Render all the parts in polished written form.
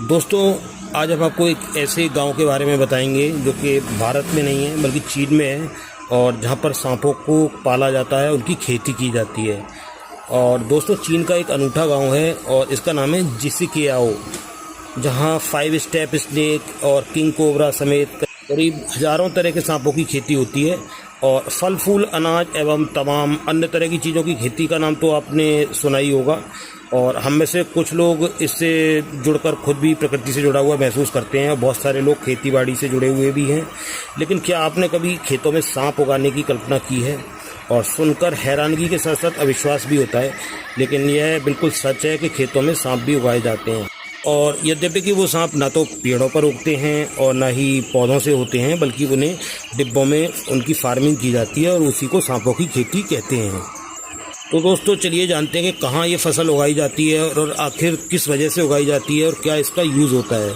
दोस्तों, आज हम आपको एक ऐसे गांव के बारे में बताएंगे जो कि भारत में नहीं है बल्कि चीन में है और जहां पर सांपों को पाला जाता है, उनकी खेती की जाती है। और दोस्तों, चीन का एक अनूठा गांव है और इसका नाम है जिसिकियाओ, जहां 5 स्टेप स्नेक और किंग कोबरा समेत करीब हजारों तरह के सांपों की खेती होती है। और फल फूल, अनाज एवं तमाम अन्य तरह की चीज़ों की खेती का नाम तो आपने सुना ही होगा। और हम में से कुछ लोग इससे जुड़कर खुद भी प्रकृति से जुड़ा हुआ महसूस करते हैं और बहुत सारे लोग खेती बाड़ी से जुड़े हुए भी हैं। लेकिन क्या आपने कभी खेतों में सांप उगाने की कल्पना की है? और सुनकर हैरानगी के साथ साथ अविश्वास भी होता है, लेकिन यह बिल्कुल सच है कि खेतों में सांप भी उगाए जाते हैं। और यद्यपि कि वो सांप ना तो पेड़ों पर उगते हैं और ना ही पौधों से होते हैं, बल्कि उन्हें डिब्बों में उनकी फार्मिंग की जाती है और उसी को सांपों की खेती कहते हैं। तो दोस्तों, चलिए जानते हैं कि कहाँ ये फसल उगाई जाती है और आखिर किस वजह से उगाई जाती है और क्या इसका यूज़ होता है।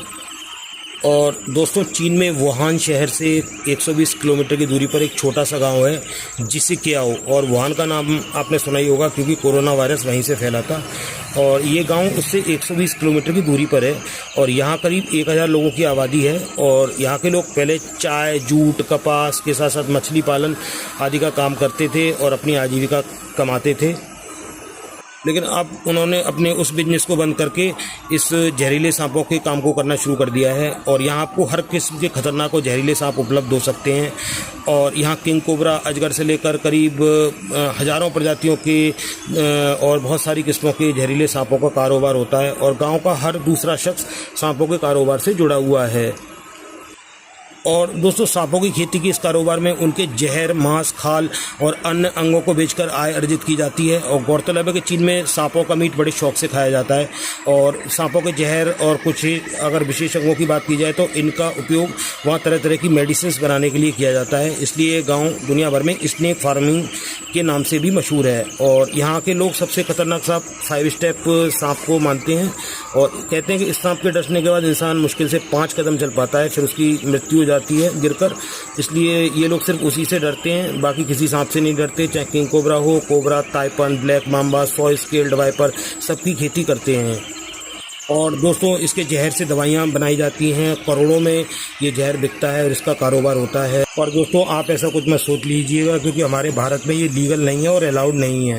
और दोस्तों, चीन में वुहान शहर से 120 किलोमीटर की दूरी पर एक छोटा सा गांव है जिसिकियाओ। और वुहान का नाम आपने सुना ही होगा क्योंकि कोरोना वायरस वहीं से फैला था। और ये गांव उससे 120 किलोमीटर की दूरी पर है और यहाँ करीब 1000 लोगों की आबादी है। और यहाँ के लोग पहले चाय, जूट, कपास के साथ साथ मछली पालन आदि का काम करते थे और अपनी आजीविका कमाते थे। लेकिन अब उन्होंने अपने उस बिजनेस को बंद करके इस जहरीले सांपों के काम को करना शुरू कर दिया है। और यहाँ आपको हर किस्म के खतरनाक और जहरीले सांप उपलब्ध हो सकते हैं। और यहाँ किंग कोबरा, अजगर से लेकर करीब हजारों प्रजातियों के और बहुत सारी किस्मों के जहरीले सांपों का कारोबार होता है। और गांव का हर दूसरा शख्स सांपों के कारोबार से जुड़ा हुआ है। और दोस्तों, सांपों की खेती के इस कारोबार में उनके जहर, मांस, खाल और अन्य अंगों को बेचकर आय अर्जित की जाती है। और गौरतलब है कि चीन में सांपों का मीट बड़े शौक से खाया जाता है। और सांपों के जहर और कुछ अगर विशेष अंगों की बात की जाए तो इनका उपयोग वहाँ तरह तरह की मेडिसिन बनाने के लिए किया जाता है। इसलिए ये गाँव दुनिया भर में स्नेक फार्मिंग के नाम से भी मशहूर है। और यहाँ के लोग सबसे खतरनाक सांप 5 स्टेप सांप को मानते हैं और कहते हैं कि इस सांप के डसने के बाद इंसान मुश्किल से 5 कदम चल पाता है, फिर उसकी मृत्यु हो जाती है गिरकर। इसलिए ये लोग सिर्फ उसी से डरते हैं, बाकी किसी सांप से नहीं डरते। चाहे किंग कोबरा हो, cobra, taipan, black mamba, soy scaled viper, सबकी खेती करते हैं। और दोस्तों, इसके जहर से दवाइयाँ बनाई जाती हैं, करोड़ों में ये जहर बिकता है और इसका कारोबार होता है। और दोस्तों, आप ऐसा कुछ मत सोच लीजिएगा क्योंकि हमारे भारत में ये लीगल नहीं है और अलाउड नहीं है।